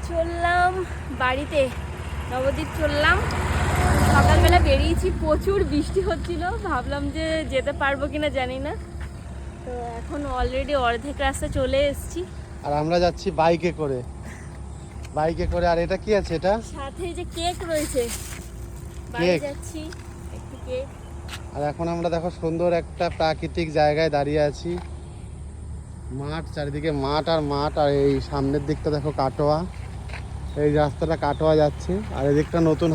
চললাম বাড়িতে, নবদ্বীপ চললাম। সকালবেলা বেরিয়েছি, প্রচুর বৃষ্টি হচ্ছিল, ভাবলাম যে যেতে পারবো কিনা জানি না। তো এখন অলরেডি অর্ধেক রাস্তা চলে এসেছি। আর আমরা যাচ্ছি বাইকে করে। আর এটা কি আছে? এটা সাথে যে কেক রয়েছে, বাড়ি যাচ্ছি একটু কেক। আর এখন আমরা দেখো সুন্দর একটা প্রাকৃতিক জায়গায় দাঁড়িয়ে আছি। মাঠ, চারিদিকে মাঠ আর মাঠ। আর এই সামনের দিকটা দেখো কাটোয়া, এই রাস্তাটা কাটোয়া যাচ্ছে। আর এই দিকটা নতুন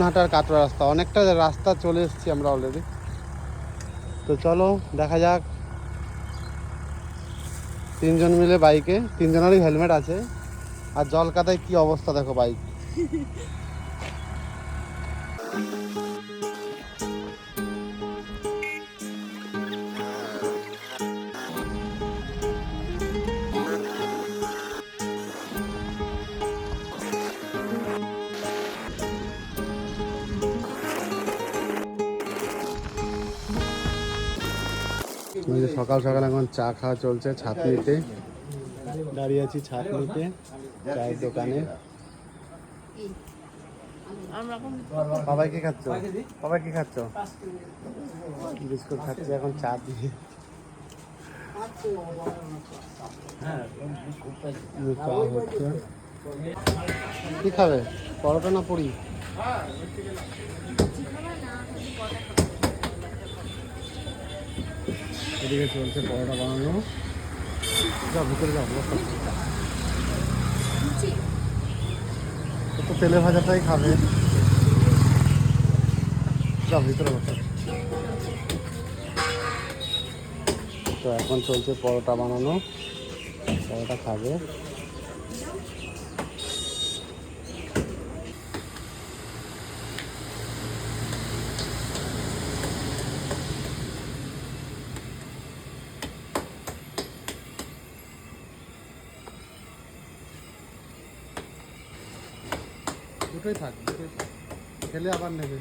হাট আর কাটোয়া রাস্তা, অনেকটা রাস্তা চলে এসেছি আমরা অলরেডি। তো চলো দেখা যাক। তিনজন মিলে বাইকে, তিনজনেরই হেলমেট আছে। আর জলকাদায় কি অবস্থা দেখো বাইক। সকাল সকাল এখন চা খাওয়া চলছে ছাতনিতে, দাঁড়িয়ে আছি ছাতনিতে চায়ের দোকানে। বাবাই কি খাচ্ছ? বিস্কুট খাচ্ছি এখন চা দিয়ে। কি খাবে, পরোটা না পুরি? এদিকে চলছে পরোটা বানানো। যা ভিতরে যাও, তো তেলে ভাজাটাই খাবে। যা ভিতরে বসো। তো এখন চলছে পরোটা বানানো, পরোটা খাবে। দুটোই থাক, খেলে আবার নেবে।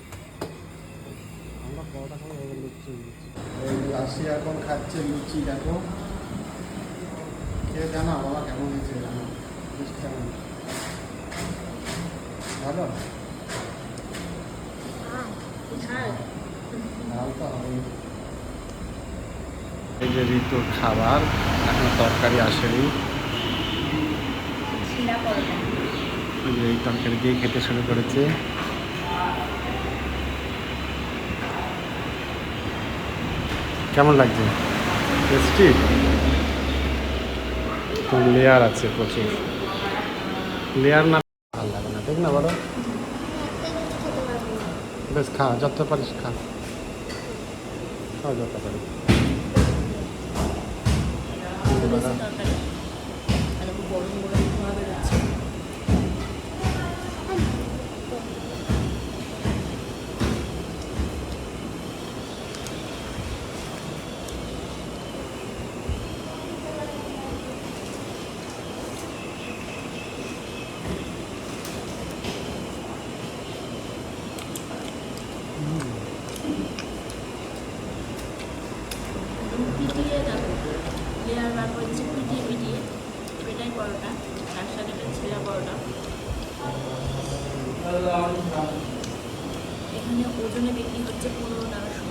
আমরা পরোটা খাবো, লুচি। এই আসি এখন খাচ্ছে লুচি। দেখো খেয়ে জানা বাবা কেমন হয়েছে, জানো কেমন? ভালো? এই যে ঋতুর খাবার, এখন তরকারি আসেনি। এই তরকারি দিয়ে খেতে শুরু করেছে। কেমন লাগছে? টেস্টি? লেয়ার আছে প্রচুর। লেয়ার না ভালো লাগে না, ঠিক না বলো? বেশ খা, যত পারিস খা, যত পারিস। পরোটা, তার সাথে ছেঁড়া পরোটা। এখানে ওজনে বিক্রি হচ্ছে 15 টাকা শো।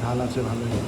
ঝাল আছে ভালোই।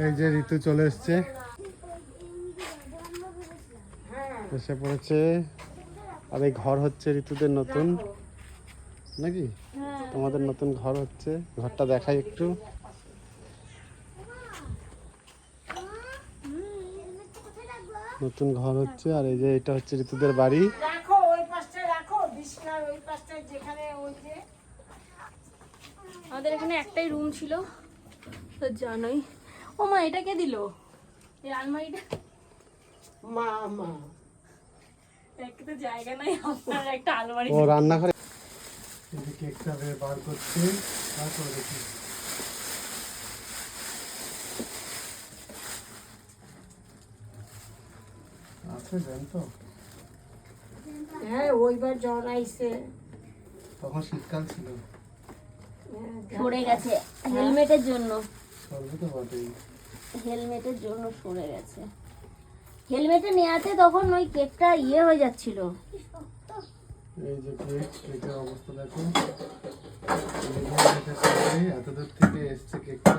এই যে ঋতু চলে এসছে, এসে পড়েছে। আর এই ঘর হচ্ছে ঋতুদের নতুন, নাকি তোমাদের নতুন ঘর হচ্ছে। ঘরটা দেখাই একটু। নতুন ঘর হচ্ছে। আর এই যে এটা হচ্ছে ঋতুদের বাড়ি। রাখো ওই পাশটায় রাখো, বিছনার ওই পাশটায় যেখানে ওই যে আমাদের এখানে একটাই রুম ছিল তো জানোই। ও মা, এটা কে দিল এই আলমারিটা? মা মা একটা তো জায়গা নাই, আপনার একটা আলমারি। ও রান্নাঘরে কেকটা বার করছে। তারপর দেখি আছে জানতো, হ্যাঁ ওইবার জ্বর আইছে। তখন শীতকাল ছিল। সরে গেছে হেলমেটের জন্য, সর্বে তো বটেই। হেলমেটের জন্য সরে গেছে। হেলমেটে নেওয়াতে তখন ওই কেকটা হয়ে যাচ্ছিল। এই যে কেক, কেকের অবস্থা দেখো। এত দূর থেকে এসছে কেকটা।